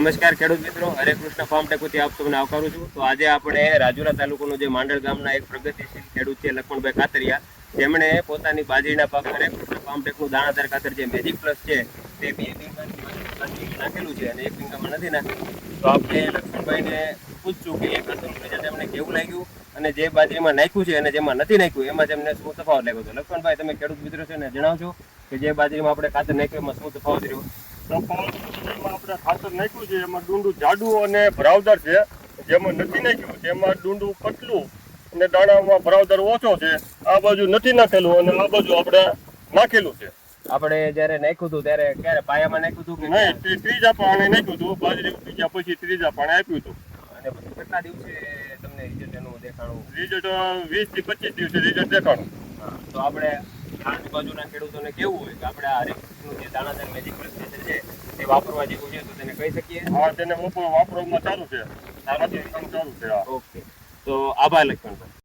નમસ્કાર ખેડૂત મિત્રો, હરે કૃષ્ણ ફાર્મ ટેકથી આપ સૌને આવકારું છું. તો આજે આપણે રાજુલા તાલુકાનું જે માંડળ ગામના એક પ્રગતિશીલ ખેડૂત છે લક્ષ્મણભાઈ કાતરિયા, જેમણે પોતાની બાજરીના પાક હરે કૃષ્ણ ફાર્મ ટેકનું દાણાદાર ખાતર જે મેજિક પ્લસ છે તે 2 વીઘાની નાખેલું છે અને 1 વીઘામાં નથી નાખ્યું. તો આપણે લક્ષ્મણભાઈને પૂછશું કે એ ખાતરનું રિઝલ્ટ એમને કેવું લાગ્યું અને જે બાજરીમાં નાખ્યું છે અને જેમાં નથી નાખ્યું એમાં તેમને શું તફાવત લાગ્યો. તો લક્ષ્મણભાઈ, તમે ખેડૂત મિત્રો છે ને જણાવજો કે જે બાજરીમાં આપણે ખાતર નાખ્યું એમાં શું તફાવત રહ્યો. આપણે ખાતર નાખ્યું છે એમાં ડુંડું જાડું અને ભરાવદાર છે. જેમાં નથી નાખ્યું તેમાં ડુંડું પતલું અને દાણામાં ભરાવદાર ઓછો છે. આ બાજુ નથી નાખેલું અને આ બાજુ આપણે નાખેલું છે. આપણે જયારે નાખ્યું હતું ત્યારે ક્યારે પાયામાં નાખ્યું હતું કે નહીં, તે ત્રીજા પાણે નાખ્યું હતું. બાજરી ઉગી પછી ત્રીજા પાણે આપ્યું હતું. અને પછી કેટલા દિવસે તમને રિઝલ્ટ એનું દેખાણું? રિઝલ્ટ 20 થી 25 દિવસે રિઝલ્ટ દેખાણું. તો આપણે આજુબાજુના ખેડૂતોને કેવું હોય કે આપણે આ હરેકનું જે દાણાદાર મેજિક પ્લસ છે તે વાપરવા જેવું છે, તો તેને કહી શકીએ? હા, તેને વાપરવામાં સારું છે. સારું છે. ઓકે, તો આભાર લક્ષ્મણભાઈ.